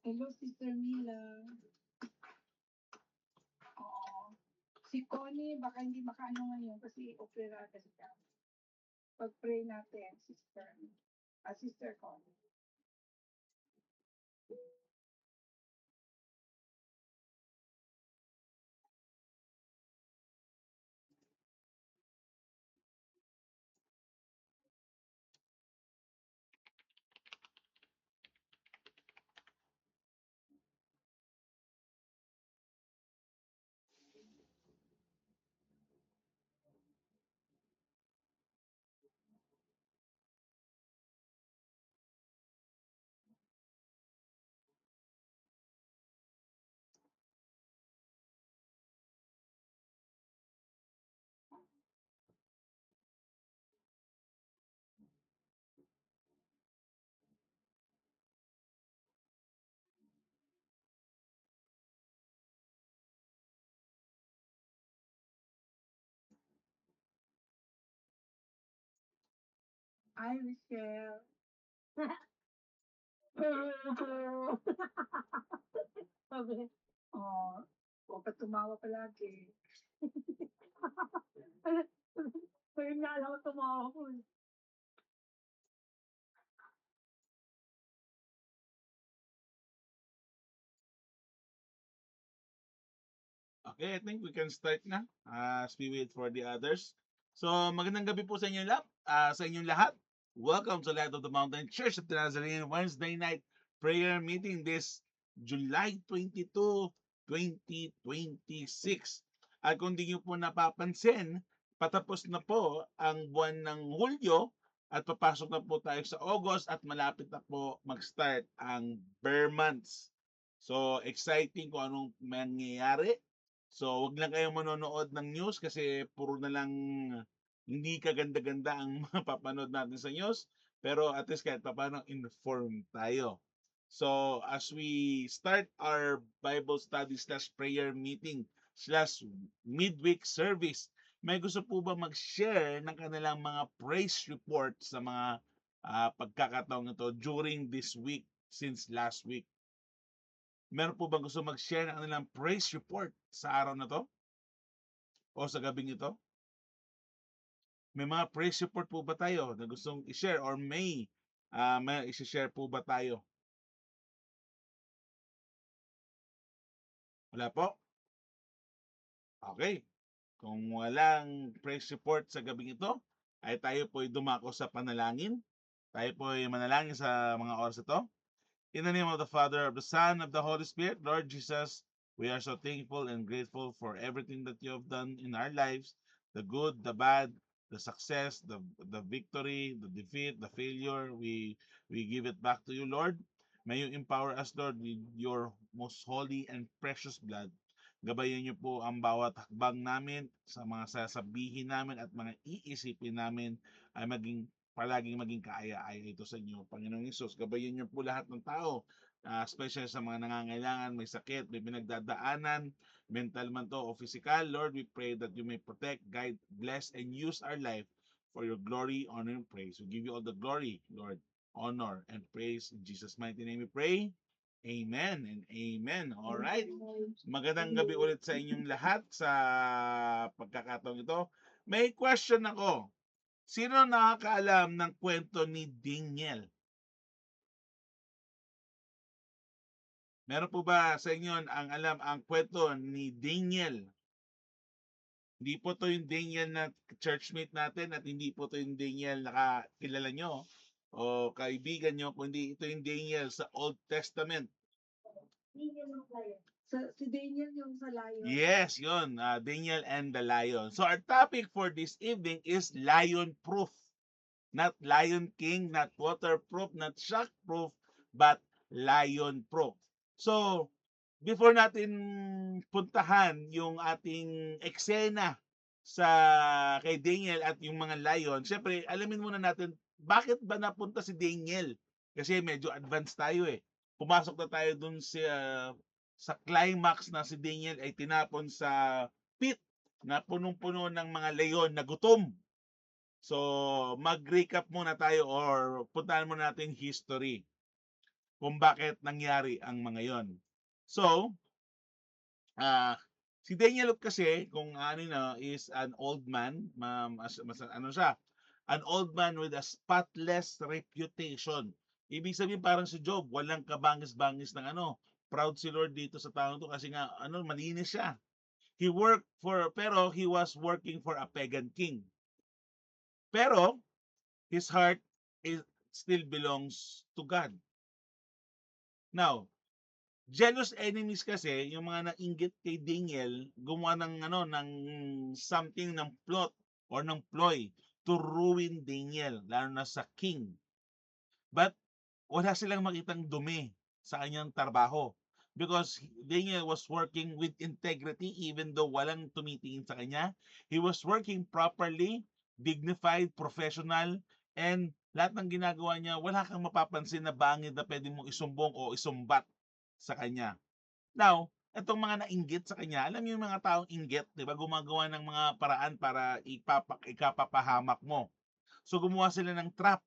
Hello, Sister Mila. Oo. Si Connie, baka hindi makaano ngayon kasi operada siya. Pag-pray natin, Sister. Sister Connie. Hi, Michelle. Sabi, oh, huwag ka tumawa palagi. Ngayon nga lang ako tumawa ko. Okay, I think we can start na as we wait for the others. So, magandang gabi po sa inyong lahat. Welcome to Light of the Mountain Church of the Nazarene Wednesday night prayer meeting this July 22, 2026. At kung di nyo po napapansin, patapos na po ang buwan ng Hulyo at papasok na po tayo sa August at malapit na po mag-start ang Bear Months. So, exciting kung anong mangyayari. So, wag lang kayong manonood ng news kasi puro na lang hindi kaganda-ganda ang mapapanood natin sa news. Pero at least kahit paano inform tayo. So, as we start our Bible study slash prayer meeting slash midweek service, may gusto po ba mag-share ng kanilang mga praise report sa mga pagkakataong ito during this week since last week? Meron po bang gusto mag-share ng kanilang praise report sa araw na to? O sa gabing ito? May mga praise report po ba tayo na gustong i-share or may i-share po ba tayo? Wala po? Okay. Kung walang praise report sa gabing ito, ay tayo po ay dumako sa panalangin. Tayo po ay manalangin sa mga oras ito. In the name of the Father, of the Son, of the Holy Spirit, Lord Jesus, we are so thankful and grateful for everything that you have done in our lives, the good, the bad, the success, the victory, the defeat, the failure. We give it back to you, Lord. May you empower us, Lord, with your most holy and precious blood. Gabayan niyo po ang bawat hakbang namin sa mga sasabihin namin at mga iisipin namin ay palaging maging kaaya-aya ito sa inyo, Panginoong Hesus. Gabayan niyo po lahat ng tao, especially sa mga nangangailangan, may sakit, may pinagdadaanan, mental man to o physical. Lord, we pray that you may protect, guide, bless, and use our life for your glory, honor, and praise. We give you all the glory, Lord, honor, and praise. In Jesus' mighty name we pray. Amen and amen. All right. Magandang gabi ulit sa inyong lahat sa pagkakataong ito. May question ako. Sino nakakaalam ng kwento ni Daniel? Meron po ba sa inyo ang alam ang kwento ni Daniel? Hindi po to yung Daniel na churchmate natin at hindi po to yung Daniel na kilala nyo o kaibigan nyo, kundi ito yung Daniel sa Old Testament. Si Daniel yung sa lion. Yes, yun. Daniel and the Lion. So our topic for this evening is lion proof. Not Lion King, not waterproof, not shockproof, but lion proof. So, before natin puntahan yung ating eksena sa kay Daniel at yung mga lion, syempre alamin muna natin bakit ba napunta si Daniel? Kasi medyo advanced tayo eh. Pumasok na tayo dun sa climax na si Daniel ay tinapon sa pit na punong-puno ng mga leon na gutom. So, mag-recap muna tayo or puntahan muna natin history. kung bakit nangyari ang mga yon. So, si Daniel kasi, kung ano na, is an old man, ano siya, an old man with a spotless reputation. Ibig sabihin parang si Job, walang kabangis-bangis ng ano, proud si Lord dito sa taong to kasi nga ano, malinis siya. Pero he was working for a pagan king. Pero his heart is still belongs to God. Now, jealous enemies kasi, yung mga nainggit kay Daniel, gumawa ng ano ng something ng plot or ng ploy to ruin Daniel, lalo na sa king. But wala silang makitang dumi sa kanyang trabaho because Daniel was working with integrity even though walang tumitingin sa kanya. He was working properly, dignified, professional, and lahat ng ginagawa niya, wala kang mapapansin na bangid na pwede mong isumbong o isumbat sa kanya. Now, itong mga nainggit sa kanya, alam niyo yung mga taong inggit, 'di ba? Gumagawa ng mga paraan para ikapapahamak mo. So gumawa sila ng trap.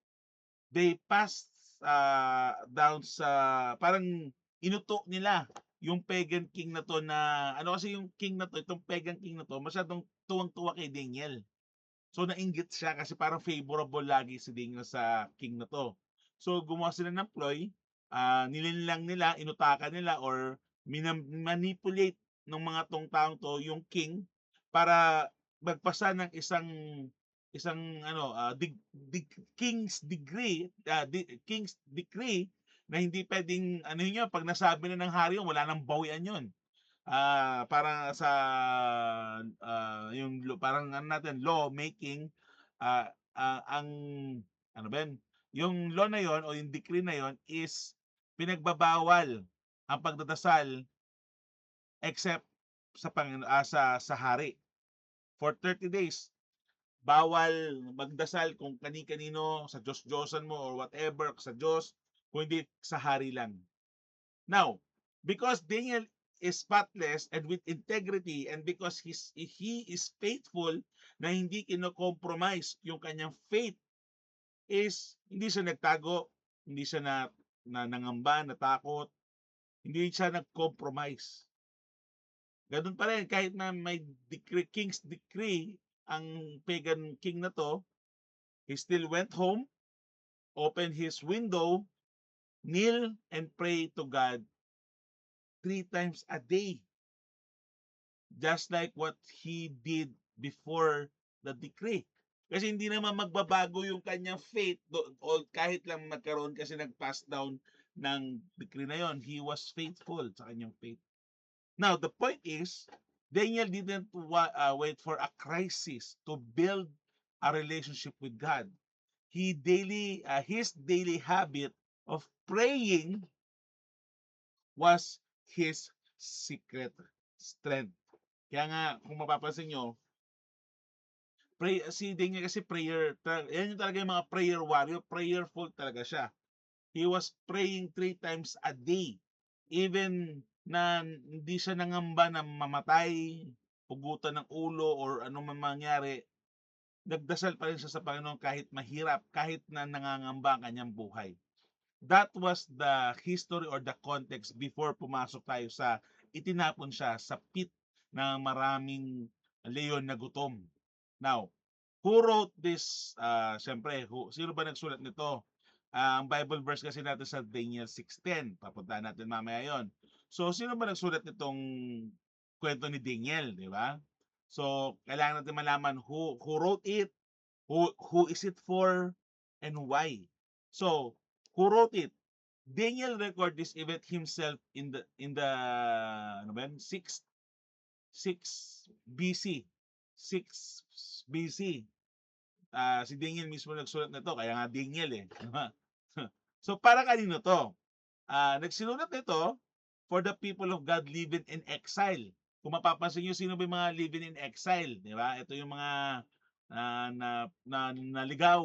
They passed down sa parang inuto nila yung pagan king na to na ano kasi yung king na to, itong pagan king na to, masyadong tuwang-tuwa kay Daniel. So nainggit siya kasi parang favorable lagi si Daniel sa king na to. So gumawa sila ng ploy, nilinlang nila, inutakan nila or manipulate ng mga tong taong to yung king para magpasa ng isang ano king's decree na hindi pwedeng ano yun, pag nasabi na ng hari yun, wala nang bawian yun. Para sa yung parang ano natin law making, ang ano ba yun? Yung law na yon o yung decree na yon is pinagbabawal ang pagdadasal except sa hari for 30 days. Bawal magdasal kung kani-kanino, sa Diyos-Diyosan mo or whatever, sa Diyos, kung hindi sa hari lang. Now, because Daniel is spotless and with integrity and because he is faithful na hindi kino-compromise yung kanyang faith, is hindi siya nagtago, hindi siya nangamba, natakot, hindi siya nag-compromise. Ganun pa rin, kahit na may king's decree ang pagan king na to, he still went home, opened his window, kneel and pray to God 3 times a day. Just like what he did before the decree. Kasi hindi naman magbabago yung kanyang faith o kahit lang nagkaroon kasi nag-pass down ng decree na yon. He was faithful sa kanyang faith. Now, the point is, Daniel didn't wait for a crisis to build a relationship with God. His daily habit of praying was his secret strength. Kaya nga, kung mapapansin nyo, si Daniel kasi yan yung talaga yung mga prayer warrior, prayerful talaga siya. He was praying 3 times a day. Even na hindi siya nangamba na mamatay, pugutan ng ulo, or anong man mangyari, nagdasal pa rin siya sa Panginoon kahit mahirap, kahit na nangangamba ang kanyang buhay. That was the history or the context before pumasok tayo sa itinapon siya sa pit na maraming leon na gutom. Now, who wrote this? Siyempre, sino ba nagsulat nito? Ang Bible verse kasi natin sa Daniel 6:10. Papuntahan natin mamaya yon. So, sino ba nagsulat nitong kwento ni Daniel, di ba? So, kailangan natin malaman who wrote it, who is it for, and why. So, who wrote it? Daniel record this event himself in the ano ba 6 BC. 6 BC. Si Daniel mismo nagsulat nito, kaya nga Daniel eh. So para kanino to? Nagsinulat nito for the people of God living in exile. Kung mapapansin niyo, sino ba yung mga living in exile, di ba? Ito yung mga naligaw,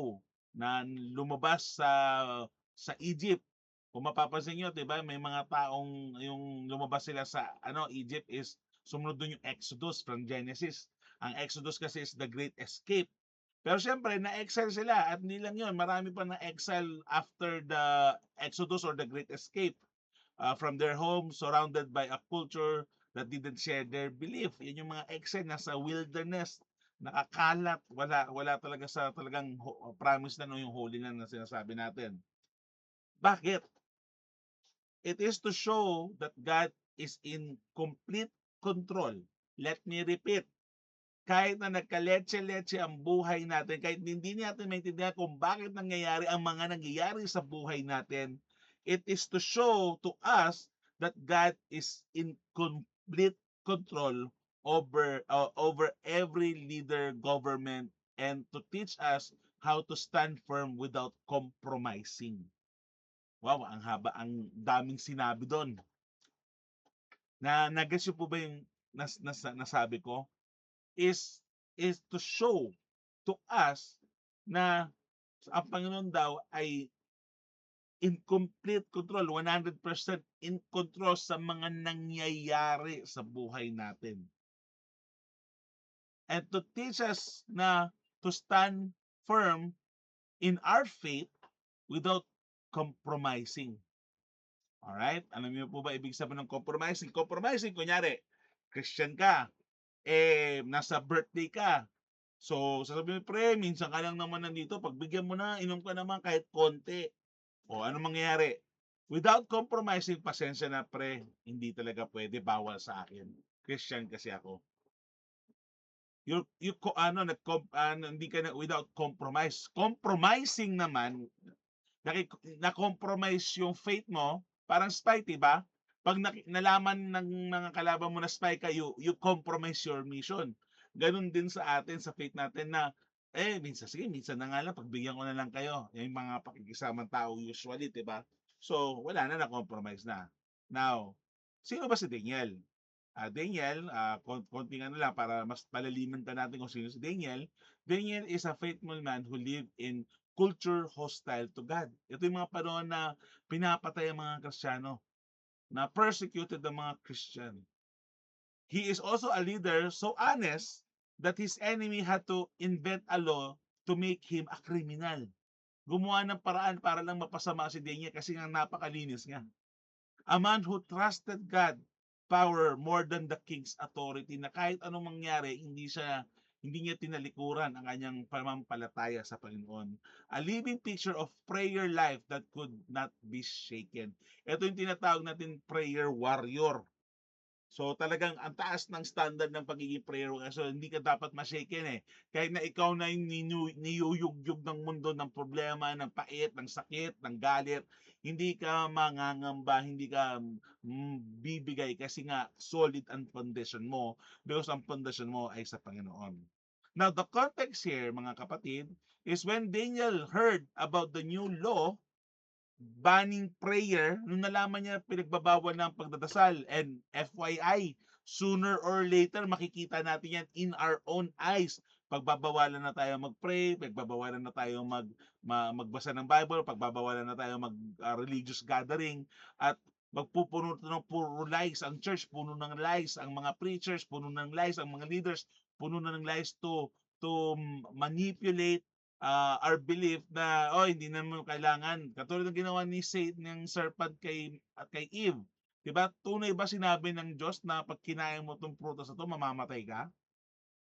na lumabas sa Egypt. Kung mapapansin niyo, 'di ba, may mga taong yung lumabas sila sa Egypt is sumunod dun yung Exodus from Genesis. Ang Exodus kasi is the great escape. Pero syempre, na-exile sila at hindi lang yun, marami pa na-exile after the Exodus or the Great Escape from their homes, surrounded by a culture that didn't share their belief. Yun yung mga exile, nasa wilderness, nakakalat, wala talaga sa talagang promise na no, yung holy land na sinasabi natin. Bakit? It is to show that God is in complete control. Let me repeat, kahit na nagkaletse-letse ang buhay natin, kahit hindi natin maintindihan kung bakit nangyayari ang mga nangyayari sa buhay natin, it is to show to us that God is in complete control over every leader, government, and to teach us how to stand firm without compromising. Wow, ang daming sinabi doon. Nagets po ba yung nasabi ko? Is to show to us na ang Panginoon daw ay in complete control, 100% in control sa mga nangyayari sa buhay natin. And to teach us na to stand firm in our faith without compromising. Alright? Alam niyo po ba ibig sabihin ng compromising? Compromising, kunyari, Christian ka, nasa birthday ka. So, sasabihin mo, pre, minsan ka lang naman nandito, pagbigyan mo na, inom ka naman kahit konti. O, ano mangyayari? Without compromising, pasensya na, pre, hindi talaga pwede, bawal sa akin. Christian kasi ako. Hindi ka na without compromise. Compromising naman, na-compromise yung faith mo, parang spy, diba? Pag nalaman ng mga kalaban mo na spy ka, you compromise your mission. Ganun din sa atin, sa faith natin na, minsan na nga lang, pagbigyan ko na lang kayo. Yung mga pakikisamang tao usually, diba? So, wala na, na-compromise na. Now, sino ba si Daniel? Daniel, konting ano lang, para mas palaliman ka natin kung sino si Daniel. Daniel is a faithful man who lived in culture hostile to God. Ito yung mga panahon na pinapatay ang mga Kristiyano, na persecuted ang mga Christian. He is also a leader so honest that his enemy had to invent a law to make him a criminal. Gumawa ng paraan para lang mapasama si Daniel kasi nga napakalinis nga. A man who trusted God power more than the king's authority, na kahit anong mangyari, hindi niya tinalikuran ang kanyang panampalataya sa Panginoon. A living picture of prayer life that could not be shaken. Ito yung tinatawag natin prayer warrior. So talagang ang taas ng standard ng pagiging prayer warrior. So hindi ka dapat ma-shaken eh. Kahit na ikaw na yung niyuyugyug ng mundo ng problema, ng pait, ng sakit, ng galit, hindi ka mangangamba, hindi ka bibigay kasi nga solid ang foundation mo because ang foundation mo ay sa Panginoon. Now, the context here, mga kapatid, is when Daniel heard about the new law banning prayer, nung nalaman niya pinagbabawal ng pagdadasal, and FYI, sooner or later makikita natin yan in our own eyes. Pagbabawalan na tayo mag-pray, pagbabawalan na tayo magbasa ng Bible, pagbabawalan na tayo religious gathering, at magpupuno ng puro lies ang church, puno ng lies ang mga preachers, puno ng lies ang mga leaders, puno na ng lies to manipulate our belief na hindi naman kailangan, katulad ng ginawa ni ng serpent kay Eve. 'Di ba? Tunay ba sinabi ng Diyos na pag kinain mo tong prutas na to, mamamatay ka?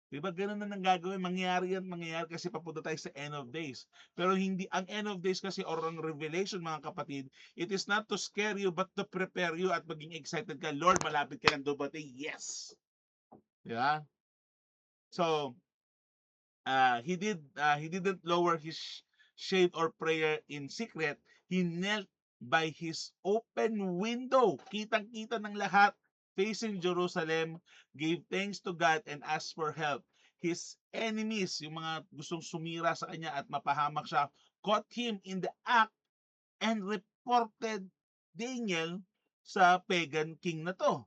'Di ba? Ganun na nang gagawin, mangyayari kasi papunta tayo sa end of days. Pero hindi ang end of days kasi, or ang revelation, mga kapatid, it is not to scare you but to prepare you at maging excited ka. Lord, malapit ka lang dumating. Yes. 'Di ba? So, he didn't lower his shade or prayer in secret. He knelt by his open window, kitang-kita ng lahat, facing Jerusalem, gave thanks to God and asked for help. His enemies, yung mga gustong sumira sa kanya at mapahamak siya, caught him in the act and reported Daniel sa pagan king na to.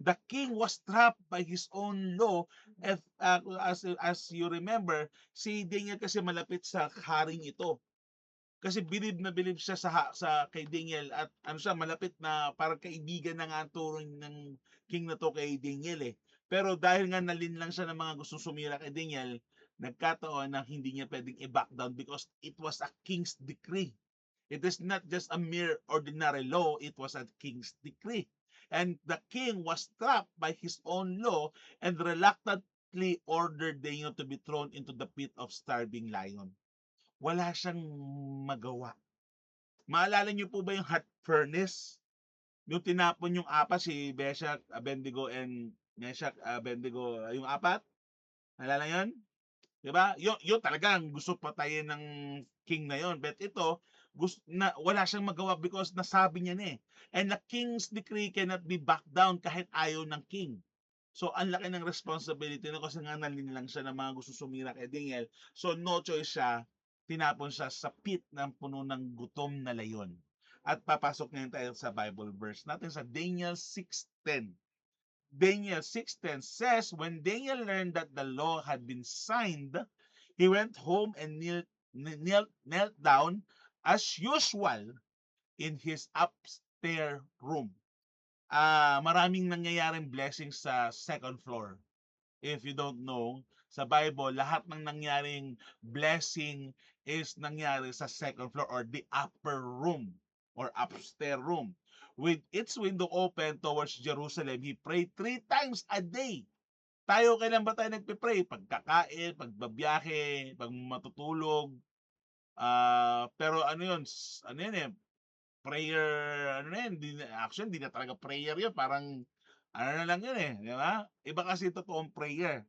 The king was trapped by his own law. As you remember, si Daniel kasi malapit sa haring ito. Kasi bilib siya sa kay Daniel, at malapit na parang kaibigan na nga ang turing ng king na to kay Daniel eh. Pero dahil nga nalinlang siya ng mga gustong sumira kay Daniel, nagkataon na hindi niya pwedeng i-back down because it was a king's decree. It is not just a mere ordinary law, it was a king's decree. And the king was trapped by his own law and reluctantly ordered Daniel to be thrown into the pit of starving lion. Wala siyang magawa. Maalala niyo po ba yung hot furnace? Yung tinapon yung apat, si Meshach, Abednego, and Meshach, Abednego, yung apat? Naalala yun? Diba? Yun talagang gusto patayin ng king na yon. But ito, wala siyang magawa because nasabi niya na eh. And the king's decree cannot be backed down kahit ayaw ng king. So, ang laki ng responsibility na kasi nga nalinlang siya ng mga gusto sumira kay Daniel. So, no choice siya. Tinapon siya sa pit ng puno ng gutom na layon. At papasok ngayon tayo sa Bible verse natin sa Daniel 6:10. Daniel 6:10 says, when Daniel learned that the law had been signed, he went home and knelt down as usual in his upstairs room. Maraming nangyayaring blessings sa second floor. If you don't know, sa Bible, lahat ng nangyaring blessing is nangyari sa second floor or the upper room or upstairs room. With its window open towards Jerusalem, he prayed 3 times a day. Tayo, kailan ba tayo nagpe-pray? Pagkakain, pagbabiyahe, pag matutulog. Pero ano yun? Ano yun eh? Prayer, ano na yun? Actually, hindi na talaga prayer yun. Parang, ano na lang yun eh. Di ba? Iba kasi totoong prayer.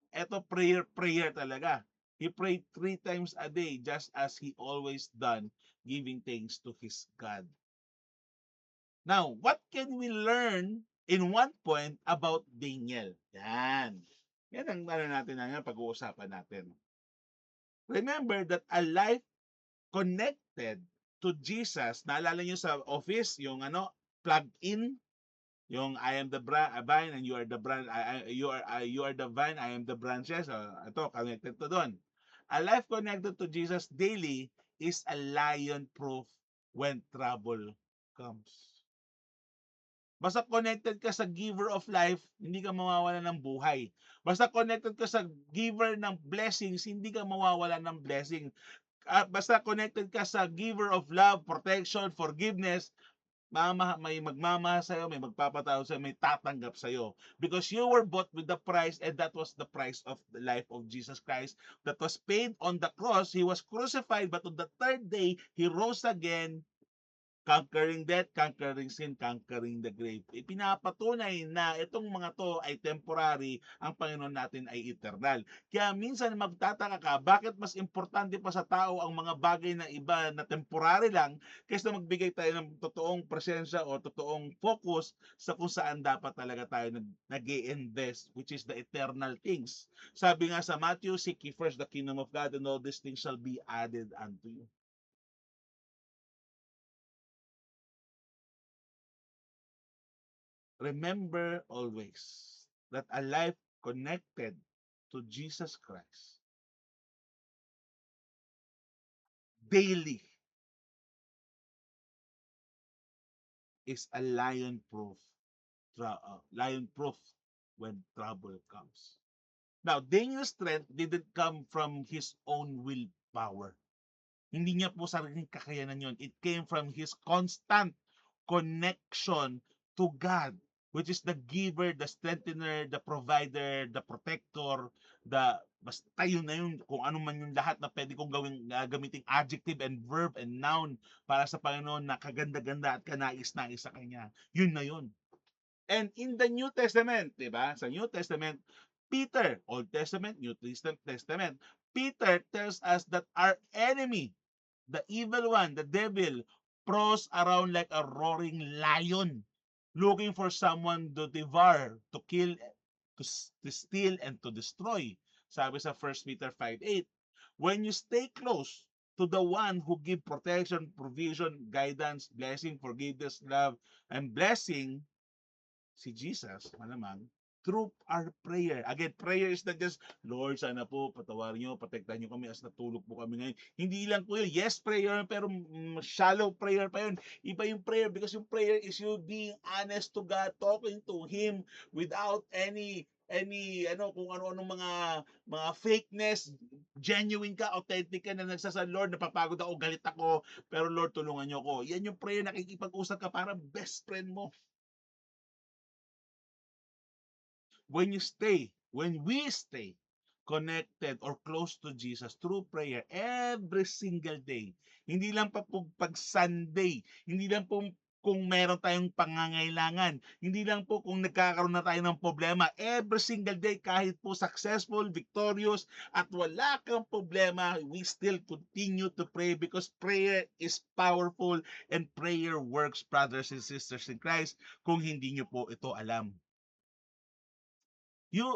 Ito prayer talaga. He prayed 3 times a day just as he always done, giving thanks to his God. Now, what can we learn in one point about Daniel? Yan. Yan ang ano natin na pag-uusapan natin. Remember that a life connected to Jesus, naalala nyo sa office, yung plug in, yung I am the vine and you are the branch, you are the vine, I am the branches. Ito, connected to doon. A life connected to Jesus daily is a lion-proof when trouble comes. Basta connected ka sa giver of life, hindi ka mawawala ng buhay. Basta connected ka sa giver ng blessings, hindi ka mawawala ng blessing. Basta connected ka sa giver of love, protection, forgiveness, may magmamahal sa'yo, may magpapatawad sa'yo, may tatanggap sa'yo. Because you were bought with the price, and that was the price of the life of Jesus Christ that was paid on the cross. He was crucified, but on the third day, He rose again, conquering death, conquering sin, conquering the grave. Ipinapatunay na itong mga to ay temporary, ang Panginoon natin ay eternal. Kaya minsan magtataka ka, bakit mas importante pa sa tao ang mga bagay na iba na temporary lang kaysa magbigay tayo ng totoong presensya o totoong focus sa kung saan dapat talaga tayo nag-i-invest, which is the eternal things. Sabi nga sa Matthew, seek ye first the kingdom of God and all these things shall be added unto you. Remember always that a life connected to Jesus Christ daily is a lion-proof when trouble comes. Now, Daniel's strength didn't come from his own willpower. Hindi niya po sariling kakayanan yon. It came from his constant connection to God, which is the giver, the strengthener, the provider, the protector, basta yun na yun, kung ano man yung lahat na pwede kong gamiting adjective and verb and noun para sa Panginoon na kaganda-ganda at kanais-nais sa Kanya. Yun na yun. And in the New Testament, di ba? Sa New Testament, Peter, Old Testament, New Testament, Peter tells us that our enemy, the evil one, the devil, prowls around like a roaring lion, looking for someone to devour, to kill, to steal, and to destroy. Sabi sa 1 Peter 5:8, when you stay close to the one who give protection, provision, guidance, blessing, forgiveness, love, and blessing, si Jesus, malamang, through our prayer. Again, prayer is not just, Lord, sana po, patawarin nyo, protektahan nyo kami as natulog po kami ngayon. Hindi lang po yun. Yes, prayer, pero shallow prayer pa yun. Iba yung prayer because yung prayer is you being honest to God, talking to Him without any kung ano-anong mga fakeness, genuine ka, authentic ka na nagsasal, Lord, napapagod ako, galit ako, pero Lord, tulungan niyo ako. Yan yung prayer, nakikipag-usap ka para best friend mo. When we stay connected or close to Jesus through prayer every single day, hindi lang pa po pag Sunday, hindi lang po kung meron tayong pangangailangan, hindi lang po kung nagkakaroon na tayo ng problema, every single day, kahit po successful, victorious, at wala kang problema, we still continue to pray because prayer is powerful and prayer works, brothers and sisters in Christ, kung hindi nyo po ito alam.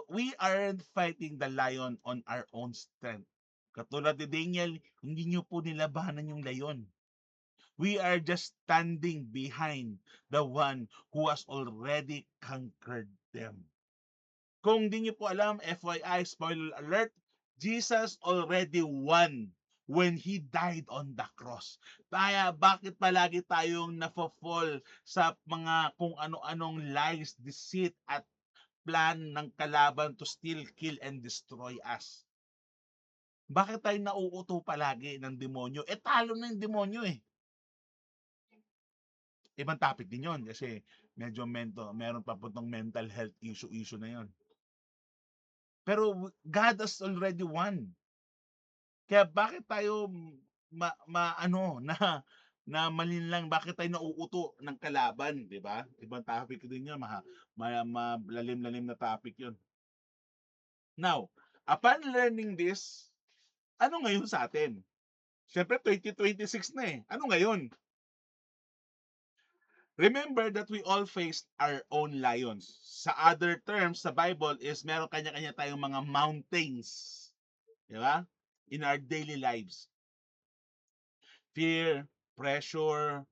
We aren't fighting the lion on our own strength. Katulad ni Daniel, hindi nyo po nilabanan yung lion. We are just standing behind the one who has already conquered them. Kung di nyo po alam, FYI, spoiler alert, Jesus already won when He died on the cross. Kaya bakit palagi tayong nafo-fall sa mga kung ano-anong lies, deceit, at plan ng kalaban to steal, kill, and destroy us? Bakit tayo nauuto palagi ng demonyo? Talo na yung demonyo eh. Ibang topic din yun kasi medyo meron pa po tong mental health issue na yun. Pero God has already won. Kaya bakit tayo na malinlang, bakit tayo nauuto ng kalaban, di ba? Ibang topic din yun, malalim-lalim na topic yun. Now, upon learning this, ano ngayon sa atin? Siyempre, 2026 na eh. Ano ngayon? Remember that we all face our own lions. Sa other terms, sa Bible is meron kanya-kanya tayong mga mountains. Di ba? In our daily lives. Fear, pressure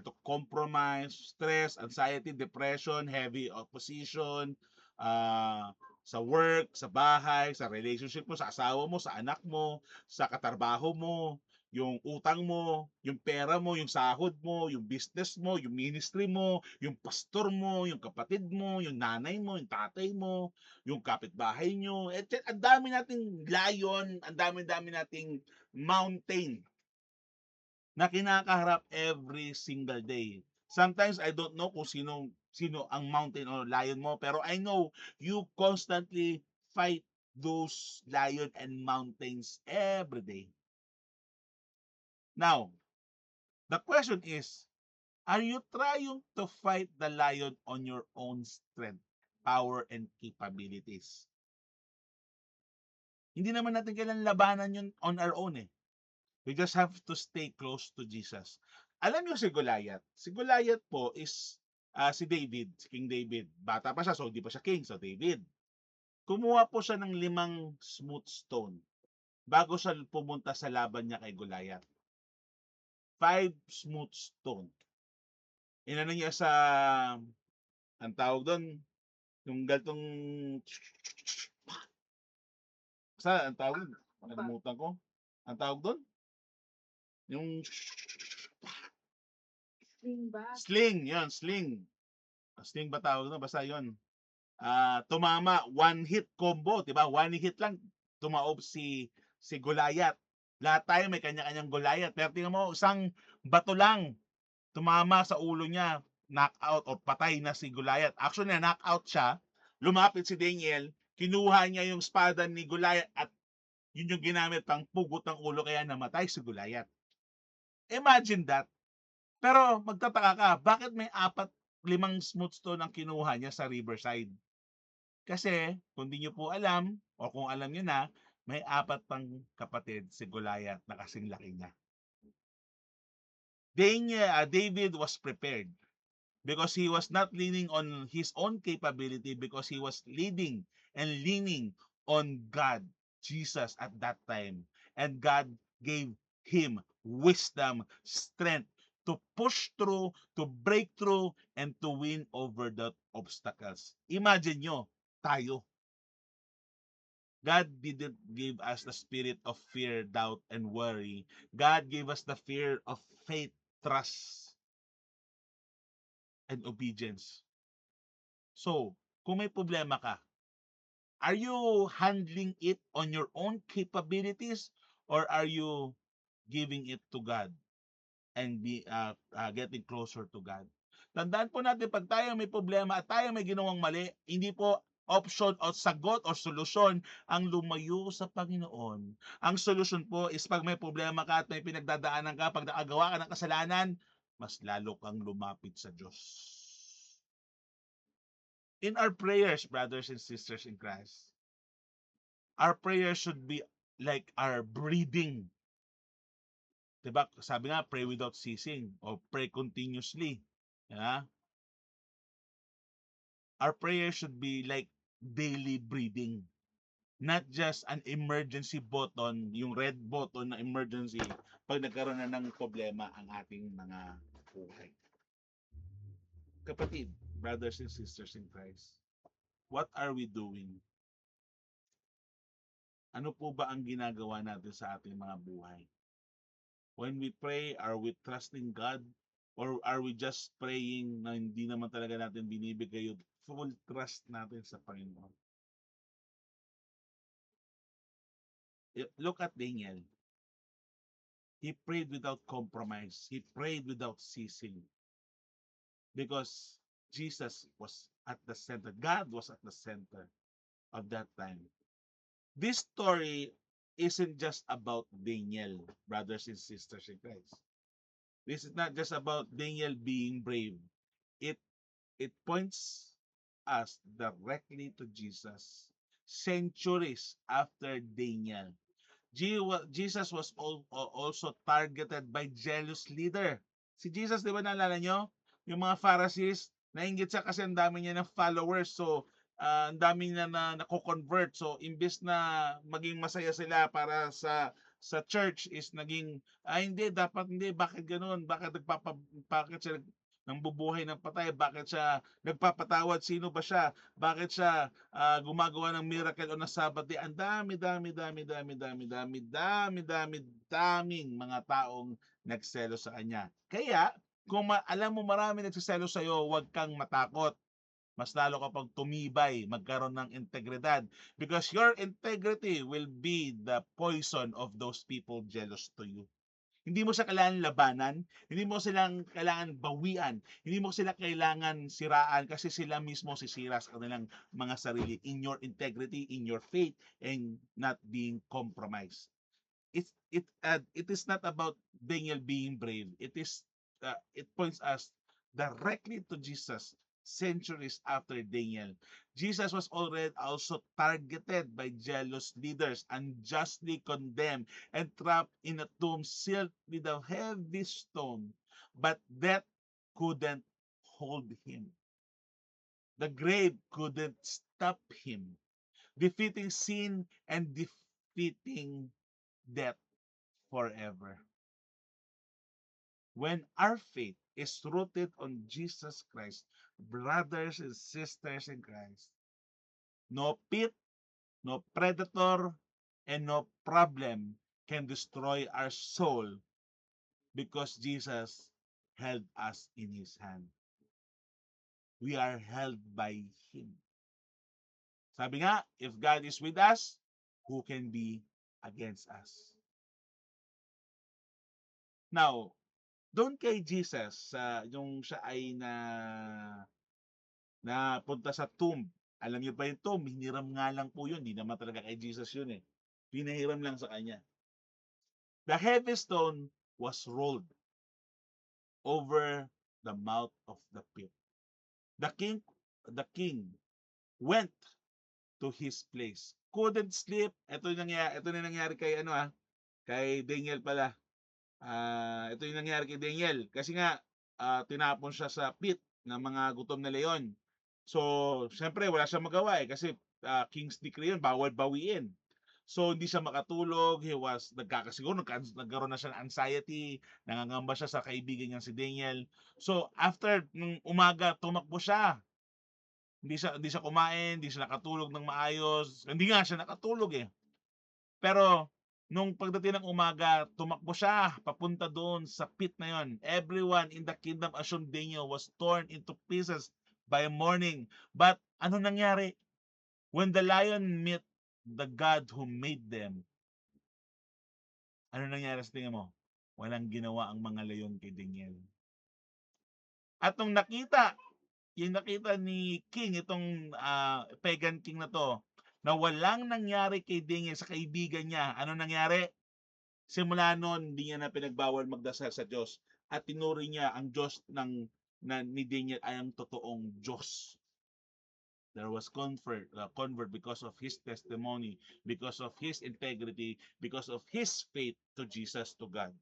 to compromise, stress, anxiety, depression, heavy opposition, sa work, sa bahay, sa relationship mo, sa asawa mo, sa anak mo, sa katrabaho mo, yung utang mo, yung pera mo, yung sahod mo, yung business mo, yung ministry mo, yung pastor mo, yung kapatid mo, yung nanay mo, yung tatay mo, yung kapitbahay nyo. Ang dami nating lion, ang dami-dami nating mountain na kinakaharap every single day. Sometimes I don't know kung sino ang mountain or lion mo, pero I know you constantly fight those lion and mountains every day. Now, the question is, are you trying to fight the lion on your own strength, power, and capabilities? Hindi naman natin kailangan labanan yun on our own eh. We just have to stay close to Jesus. Alam niyo si Goliath? Si Goliath po is si David, si King David. Bata pa siya, so hindi pa siya king, so David. Kumuha po siya ng 5 smooth stone bago siya pumunta sa laban niya kay Goliath. 5 smooth stone. Inano niya sa, ang tawag doon, yung galtong, sa, ang tawag, nakalimutan ko. Ang tawag doon? Yung Sling ba? sling, yun, sling. Sling ba tawag doon? Basta yun. Tumama, one hit combo, 'di ba? One hit lang tumaob si Goliath. Lahat tayo may kanya-kanyang Goliath. Pero tingnan mo, isang bato lang tumama sa ulo niya, knockout o patay na si Goliath. Actually, knockout siya. Lumapit si Daniel, kinuha niya yung espada ni Goliath at yun yung ginamit pang pugot ng ulo kaya namatay si Goliath. Imagine that. Pero magtataka ka, bakit may 5 smooth stone ang kinuha niya sa Riverside? Kasi kung di nyo po alam, o kung alam nyo na, may 4 pang kapatid si Goliath na kasing laki niya. David was prepared because he was not leaning on his own capability, because he was leading and leaning on God, Jesus at that time. And God gave him wisdom, strength to push through, to break through, and to win over the obstacles. Imagine nyo, tayo. God didn't give us the spirit of fear, doubt, and worry. God gave us the fear of faith, trust, and obedience. So, kung may problema ka, Are you handling it on your own capabilities, or are you giving it to God and getting closer to God? Tandaan po natin, pag tayo may problema at tayo may ginawang mali, hindi po option o sagot o solusyon ang lumayo sa Panginoon. Ang solusyon po is pag may problema ka at may pinagdadaanan ka, pag nakagawa ka ng kasalanan, mas lalo kang lumapit sa Diyos. In our prayers, brothers and sisters in Christ, our prayers should be like our breathing. Diba? Sabi nga, pray without ceasing or pray continuously. Yeah? Our prayer should be like daily breathing. Not just an emergency button, yung red button na emergency pag nagkaroon na ng problema ang ating mga buhay. Kapatid, brothers and sisters in Christ, what are we doing? Ano po ba ang ginagawa natin sa ating mga buhay? When we pray, are we trusting God? Or are we just praying na hindi naman talaga natin binibigay yung full trust natin sa Panginoon? Look at Daniel. He prayed without compromise. He prayed without ceasing. Because Jesus was at the center. God was at the center of that time. This story isn't just about Daniel, brothers and sisters in Christ. This is not just about Daniel being brave. It points us directly to Jesus. Centuries after Daniel, Jesus was also targeted by jealous leader. Si Jesus, di ba naalala nyo? Yung mga Pharisees, nainggit siya kasi ang dami niya ng followers. So, ang dami niya na nako-convert. So, imbis na maging masaya sila para sa church is naging, hindi, dapat hindi. Bakit ganun? Bakit siya nang bubuhay ng patay? Bakit siya nagpapatawad? Sino ba siya? Bakit siya gumagawa ng miracle on a Sabbath day? Ang daming mga taong nagselo sa kanya. Kaya, kung alam mo marami nagsiselo sa iyo, huwag kang matakot. Mas lalo kapag tumibay, magkaroon ng integridad. Because your integrity will be the poison of those people jealous to you. Hindi mo sila kailangan labanan, hindi mo silang kailangan bawian, hindi mo sila kailangan siraan kasi sila mismo sisira sa kanilang mga sarili in your integrity, in your faith, and not being compromised. It is not about Daniel being brave. It points us directly to Jesus centuries after Daniel. Jesus was already also targeted by jealous leaders, unjustly condemned, and trapped in a tomb sealed with a heavy stone. But death couldn't hold him. The grave couldn't stop him, defeating sin and defeating death forever. When our faith is rooted on Jesus Christ, brothers and sisters in Christ, no pit, no predator, and no problem can destroy our soul because Jesus held us in His hand. We are held by Him. Sabi nga, if God is with us, who can be against us? Now, doon kay Jesus, yung siya ay napunta sa tomb. Alam niyo ba yung tomb? Hiniram nga lang po yun. Hindi naman talaga kay Jesus yun eh. Pinahiram lang sa kanya. The heavy stone was rolled over the mouth of the pit. The king went to his place. Couldn't sleep. Ito yung nangyari kay kay Daniel pala. Ito yung nangyari kay Daniel. Kasi nga, tinapon siya sa pit ng mga gutom na leon. So, syempre, wala siyang magawa kasi King's Decree yun, bawal bawiin. So, hindi siya makatulog. Nagkaroon na siya ng anxiety. Nangangamba siya sa kaibigan niya si Daniel. So, after nung umaga, tumakbo siya. Hindi siya kumain, hindi siya nakatulog ng maayos. Hindi nga siya nakatulog eh. Pero, nung pagdating ng umaga, tumakbo siya papunta doon sa pit na yon. Everyone in the kingdom assumed Daniel was torn into pieces by morning. But ano nangyari? When the lion met the God who made them, ano nangyari sa tingin mo? Walang ginawa ang mga leon kay Daniel. At nung nakita ni King, itong pagan king na to, na walang nangyari kay Daniel sa kaibigan niya, ano nangyari? Simula noon, hindi niya na pinagbawal magdasal sa Diyos at tinuri niya ang Diyos ni Daniel ay ang totoong Diyos. There was convert because of his testimony, because of his integrity, because of his faith to Jesus, to God.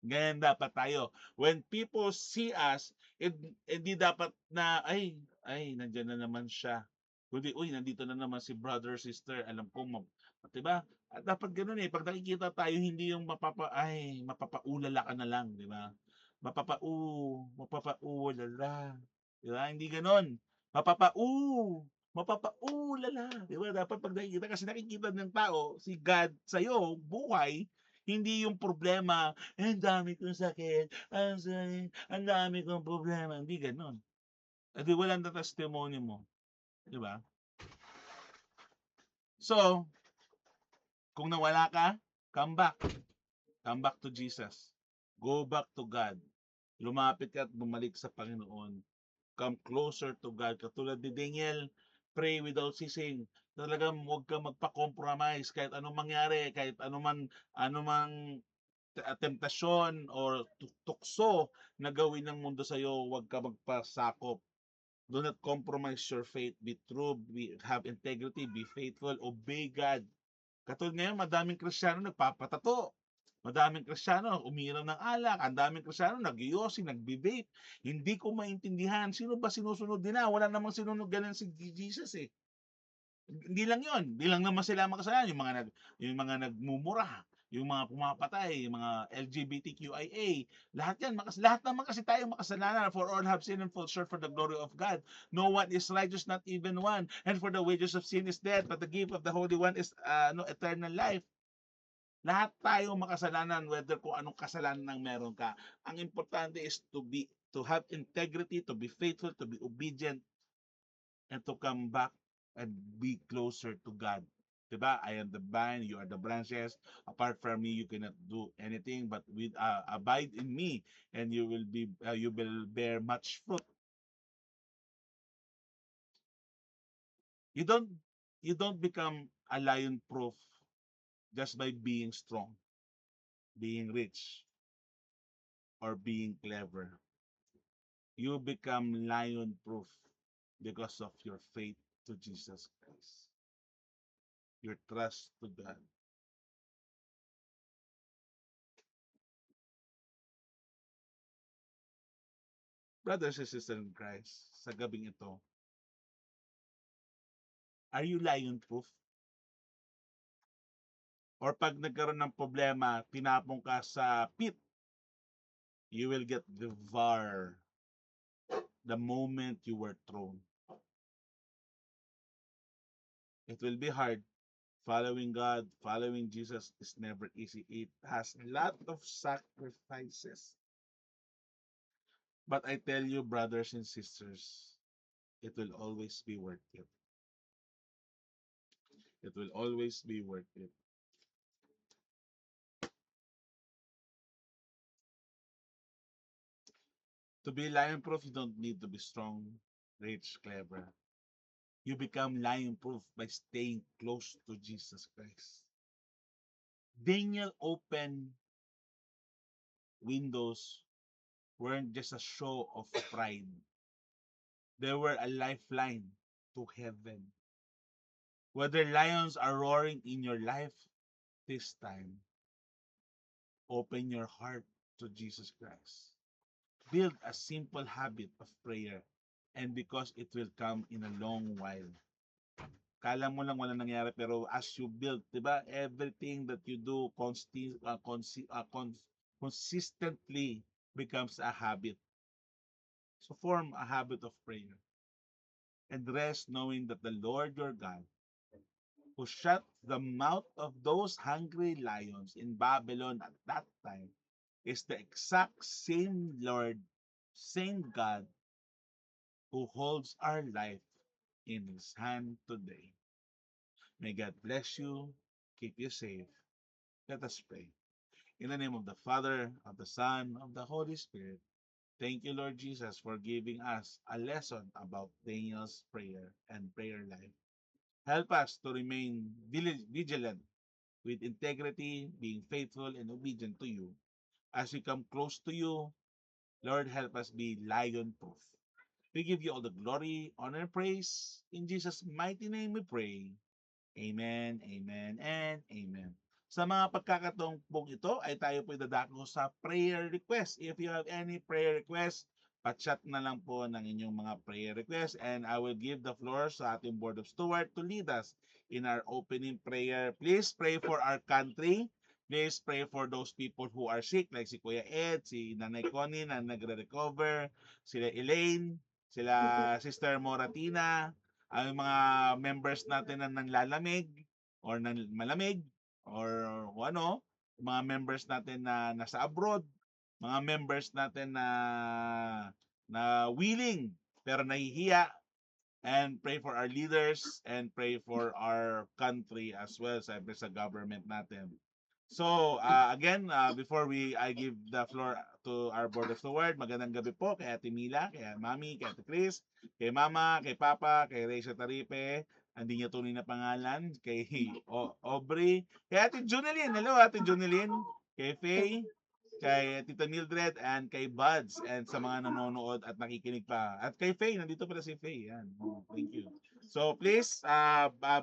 Ganyan dapat tayo. When people see us, hindi dapat na, nandyan na naman siya. Kundi, uy, nandito na naman si brother, sister, alam ko, diba? At dapat ganun eh. Pag nakikita tayo, hindi yung mapapaulala ka na lang, di ba? Mapapaulala. Di ba? Hindi ganun. Mapapaulala. Di ba? Dapat pag nakikita, kasi nakikita ng tao, si God sa'yo, buhay, hindi yung problema, ang dami kong sakit, ang dami kong problema. Hindi ganun. Di wala na testimony mo. Di ba? So, kung nawala ka, come back. Come back to Jesus. Go back to God. Lumapit ka at bumalik sa Panginoon. Come closer to God. Katulad ni Daniel, pray without ceasing. Talagang huwag ka magpa-compromise kahit anong mangyari, kahit anumang temptasyon or tukso na gawin ng mundo sa iyo, huwag ka magpasakop. Do not compromise your faith. Be true, have integrity, be faithful, obey God. Katulad ngayon, madaming Kristiyano nagpapatato. Madaming Kristiyano umiinom ng alak. Ang daming Kristiyano nag-iossi, nagbe-vape. Hindi ko maintindihan. Sino ba sinusunod nila? Wala namang sinunod ganun si Jesus eh. Hindi lang 'yon, hindi lang naman sila makasalanan, yung mga nagmumura, yung mga pumapatay, yung mga LGBTQIA, lahat naman kasi tayo makasalanan. For all have sinned and fall short for the glory of God. No one is righteous, not even one. And for the wages of sin is death, but the gift of the Holy One is eternal life. Lahat tayo makasalanan, whether kung anong kasalanan ang meron ka. Ang importante is to have integrity, to be faithful, to be obedient, and to come back and be closer to God. Diba? I am the vine, you are the branches. Apart from me, you cannot do anything. But abide in me, and you will bear much fruit. You don't become a lion proof just by being strong, being rich, or being clever. You become lion proof because of your faith to Jesus Christ, your trust to God. Brothers and sisters in Christ, sa gabing ito, are you lion proof? Or pag nagkaroon ng problema, tinapong ka sa pit, you will get devoured the moment you were thrown. It will be hard. Following God, following Jesus is never easy. It has a lot of sacrifices. But I tell you, brothers and sisters, it will always be worth it. It will always be worth it. To be lion proof, you don't need to be strong, rich, clever. You become lion proof by staying close to Jesus Christ. Daniel opened windows weren't just a show of pride. They were a lifeline to heaven. Whether lions are roaring in your life this time, open your heart to Jesus Christ. Build a simple habit of prayer, and because it will come in a long while. Kala mo lang wala nangyari, pero as you build, di ba, everything that you do consistently becomes a habit. So form a habit of prayer and rest knowing that the Lord your God, who shut the mouth of those hungry lions in Babylon at that time, is the exact same Lord, same God, who holds our life in His hand today. May God bless you, keep you safe. Let us pray. In the name of the Father, of the Son, of the Holy Spirit, thank you, Lord Jesus, for giving us a lesson about Daniel's prayer and prayer life. Help us to remain vigilant with integrity, being faithful and obedient to you. As we come close to you, Lord, help us be lion proof. We give you all the glory, honor, and praise. In Jesus' mighty name we pray. Amen, amen, and amen. Sa mga pagkakataong pong ito ay tayo po dadako sa prayer request. If you have any prayer request, pa-chat na lang po ng inyong mga prayer request and I will give the floor sa ating Board of Steward to lead us in our opening prayer. Please pray for our country. Please pray for those people who are sick like si Kuya Ed, si Nanay Connie na nagre-recover, sila Elaine, sila Sister Moratina, ang mga members natin na nanlalamig or nan malamig or ano, mga members natin na nasa abroad, mga members natin na willing pero nahihiya, and pray for our leaders and pray for our country as well, siyempre sa government natin. So, again, before I give the floor to our Board of Steward, magandang gabi po kay Ate Mila, kay Mami, kay Ate Chris, kay Mama, kay Papa, kay Rachel Taripe, hindi niya tunay na pangalan, kay Aubrey, kay Ate Junelyn, hello Ate Junelyn, kay Faye, kay Tita Mildred, and kay Buds, and sa mga nanonood at nakikinig pa. At kay Faye, nandito pala si Faye. Yan. Oh, thank you. So please,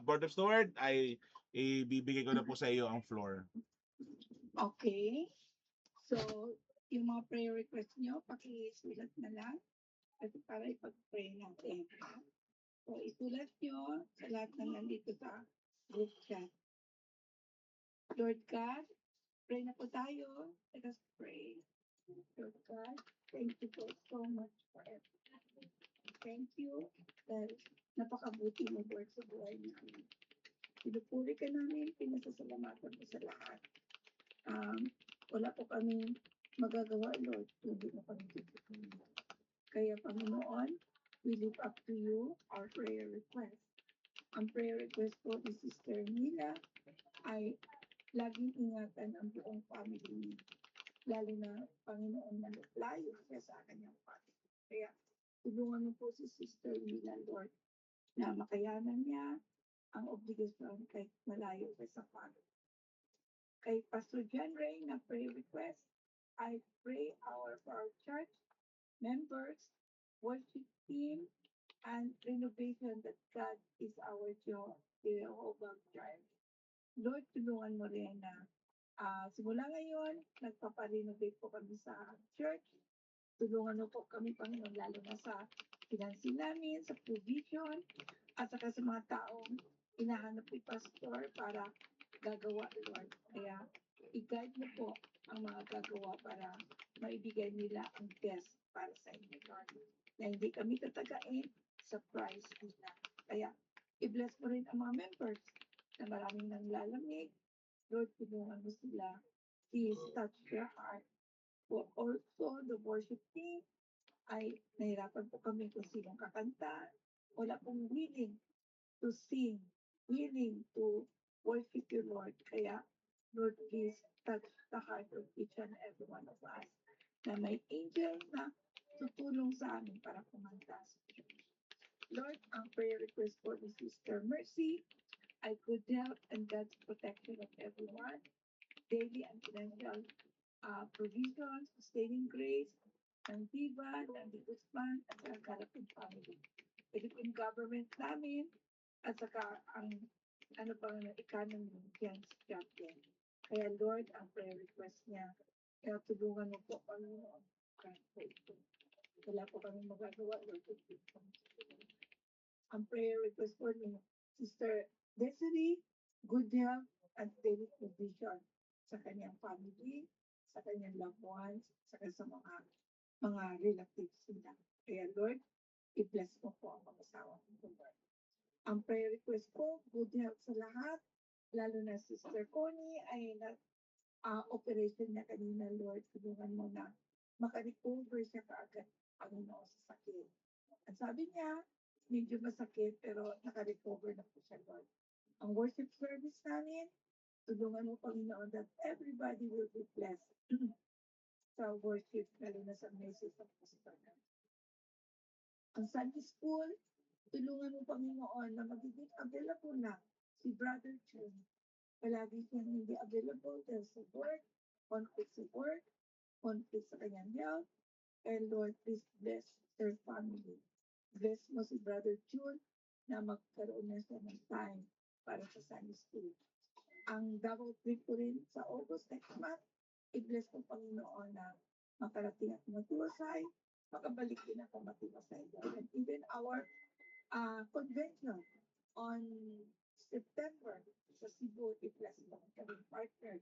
Board of Steward, ibibigay ko na po sa iyo ang floor. Okay. So, yung mga prayer request nyo, pakisulat na lang kasi para ipag-pray natin. So, isulat nyo sa lahat ng nandito sa group chat. Lord God, pray na po tayo. Let us pray. Lord God, thank you po so much for everything. Thank you dahil napakabuti mo, Lord, sa buhay namin. Pinupuri ka namin, pinasasalamatan po sa lahat. Wala po kami magagawa, Lord, hindi mo kami tutulungan. Kaya, Panginoon, we lift up to you our prayer request. Ang prayer request po ni Sister Mila ay laging ingatan ang buong family niya. Lalo na, Panginoon, malayo siya sa kanyang family. Kaya, tulungan mo po si Sister Mila, Lord, na makayanan niya ang obligasyon kahit malayo siya sa family. Kay Pastor John Ray na prayer request, I pray for our church members, worship team, and renovation that God is our Jehovah Jireh. Lord, tulungan mo rin na simula ngayon, nagpaparenovate po kami sa church. Tulungan mo po kami, Panginoon, lalo na sa finansin namin, sa provision, at saka sa mga taong hinahanap ni Pastor para gagawa, Lord. Kaya, i-guide mo po ang mga gagawa para maibigay nila ang best para sa inyo, Lord. Na hindi kami tatagain sa price nila. Kaya, i-bless mo rin ang mga members na maraming nanglalamig. Lord, tulungan mo sila. Please touch their heart. For also, the worship team ay nahirapan po kami kung sinong kakanta. Wala pong willing to sing, willing to worship you, Lord. Kaya, Lord, please touch the heart of each and every one of us na may angel na tutulong sa amin para kumanta sa church. Lord, ang prayer request for the Sister Mercy, I good health and God's protection of everyone, daily and financial provisions, sustaining grace, ng Diva, ng Di Guzman, at ang Kalapin family. Philippine government namin, at saka ang economy dyan sa champion. Kaya Lord, ang prayer request niya, kaya tulungan mo po kami kahit po ito. Wala po kami magagawa, Lord. Ang prayer request po ni Sister Desiree, good health and daily provision sa kanyang family, sa kanyang loved ones, saka sa mga relatives nila. Kaya Lord, i-bless mo po ang mag-asawa ko, Lord. Ang prayer request ko, good health sa lahat, lalo na Sister Connie ay operation niya kanina, Lord. Tulungan mo na makarecover siya kaagad, Panginoon, sa sakit. At sabi niya, medyo masakit pero naka-recover na po siya, Lord. Ang worship service namin, tulungan mo, Panginoon, that everybody will be blessed sa worship, lalo na sa message ng pastor namin. Ang Sunday school, tulungan mo, Panginoon, na magiging available na si Brother June. Palagi siyang hindi available dahil sa work, conflict sa kanyang health. And Lord, please bless their family. Bless mo si Brother June na magkaroon na siya ng time para sa Sunday school. Ang double trip ko rin sa August next month, i-bless mo, Panginoon, na makarating at matiwasay, makabalik din ako matiwasay. And even our convention on September sa Cebu, i-bless mo kami partner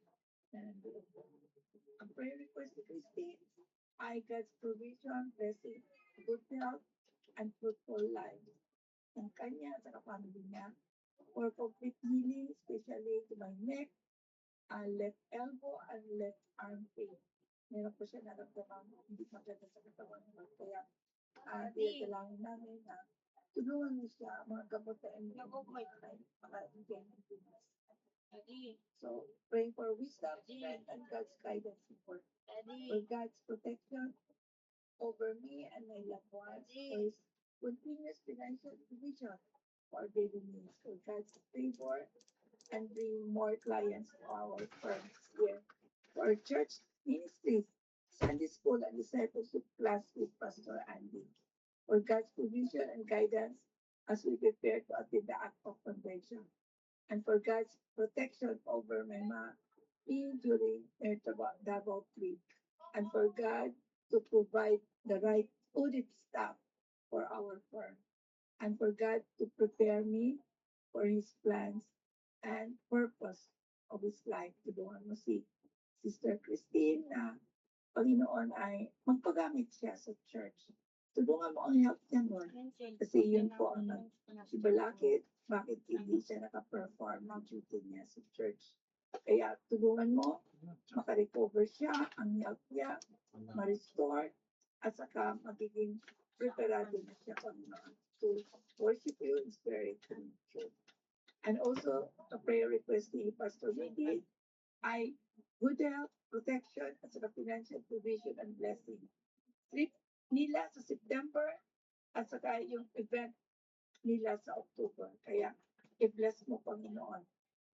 na nandoon po. Ang prayer request ni Christine ay God's provision, blessing, good health, and fruitful life ng kanya at sa family niya for complete healing, especially to my neck, left elbow, and left arm pain. Meron po siya naramdaman hindi maganda sa katawan niya. Kaya dinadalangin namin na tulungan mo siya mga gamot na maka-gain ng goodness. So, praying for wisdom, strength, and God's guidance support. For God's protection over me and my loved ones. For His continuous financial provision for our daily needs. For God's favor and bring more clients to our firms here. For our church ministries, Sunday school and discipleship class with Pastor Andy. For God's provision and guidance as we prepare to attend the Act of Convention. And for God's protection over my mom during their double trip. And for God to provide the right audit staff for our firm. And for God to prepare me for His plans and purpose of His life. Tulungan mo si Sister Christine na Panginoon ay magpagamit siya sa church. Tulungan mo ang health niya, Lord. Kasi yun po ang nagsibalakit bakit hindi siya naka-perform ng duty niya sa church. Kaya tulungan mo, makarecover siya, ang health niya, ma-restore, at saka magiging preparado na siya, Panginoon, to worship you in spirit and truth. And also, a prayer request ni Pastor Miggy ay good health, protection, at saka financial provision and blessing. Trip nila sa September at saka yung event nila sa October. Kaya i-bless mo, Panginoon,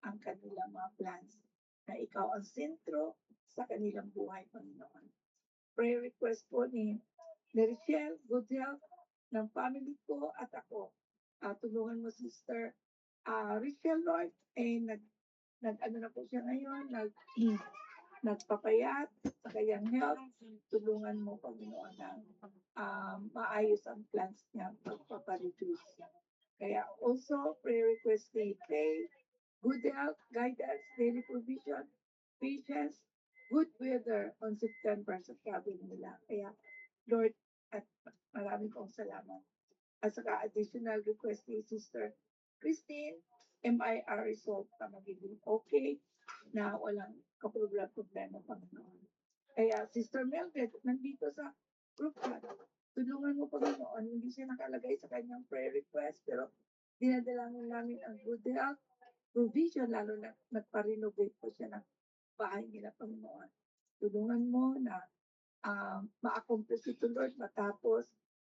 ang kanilang mga plans na ikaw ang sentro sa kanilang buhay, Panginoon. Prayer request po ni Richelle, good health ng family ko at ako. Tulungan mo, Sister Richelle, Lord, nag-ano na po siya ngayon, nagpapayat sa kanyang health. Tulungan mo, Panginoon, na maayos ang plans niya pagpapareduce. Kaya also, prayer request ni Faye, good health, guidance, daily provision, patience, good weather on September sa cabin nila. Kaya, Lord, at maraming pong salamat. At saka additional request ni Sister Christine, MIR result na magiging okay, na walang kaproblema, Panginoon. Kaya, Sister Mildred, nandito sa group chat, tulungan mo, Panginoon, hindi siya nakalagay sa kanyang prayer request, pero dinadalangin namin ang good health, provision, lalo na nagpa-renovate po siya ng bahay nila, Panginoon. Tulungan mo na ma-accomplish ito, Lord, matapos,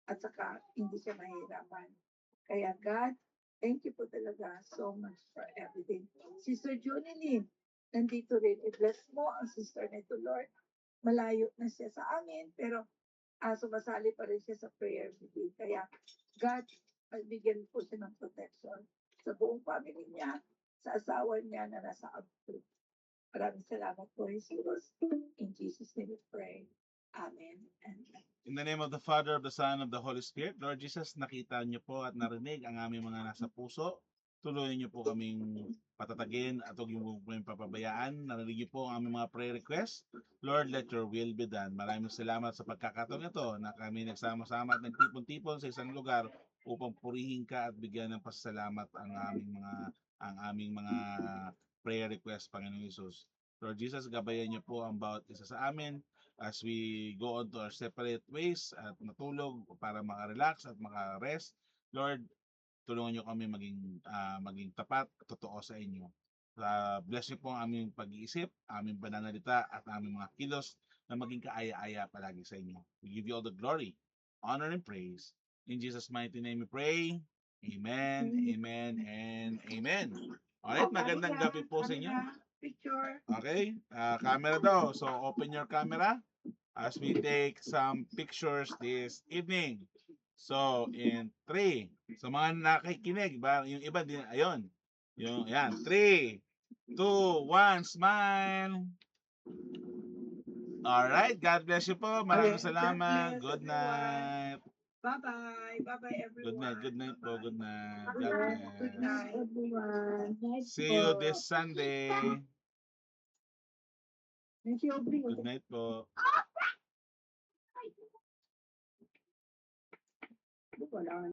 at saka hindi siya mahirapan. Kaya, God, thank you po talaga so much for everything. Sister Junilyn, nandito rin. I-bless mo ang sister nito, Lord. Malayo na siya sa amin, pero sumasali pa rin siya sa prayer meeting. Kaya, God, bigyan po siya ng protection sa buong family niya, sa asawa niya na nasa abroad. Maraming salamat po, Jesus. In Jesus' name we pray. Amen. And In the name of the Father, of the Son, of the Holy Spirit, Lord Jesus, nakita niyo po at narinig ang aming mga nasa puso. Tuloy niyo po kaming patatagin at huwag niyo po kaming papabayaan. Narinig niyo po ang aming mga prayer requests. Lord, let your will be done. Maraming salamat sa pagkakataon ito na kami nagsama-sama at nagtipon-tipon sa isang lugar upang purihin ka at bigyan ng pasasalamat ang aming mga prayer requests, Panginoon Jesus. Lord Jesus, gabayan niyo po ang bawat isa sa amin as we go on to our separate ways at matulog para makarelax at makarest. Lord, tulungan niyo kami maging tapat, totoo sa inyo. Bless niyo po ang aming pag-iisip, aming pananalita, at aming mga kilos na maging kaaya-aya palagi sa inyo. We give you all the glory, honor, and praise. In Jesus' mighty name we pray. Amen, amen, and amen. Alright, magandang gabi po sa inyo. Picture. Okay, camera daw. So open your camera as we take some pictures this evening. So in 3, sa mga nakikinig, yung iba din, ayun. Yung, yan, 3, 2, 1, smile. Alright, God bless you po. Maraming Okay, God salamat. bless Good everyone. night. Bye-bye. Bye-bye, everyone. Good night po. Bye-bye. Good night. God Good bless. night, everyone. See you this Sunday. Good night po. Wala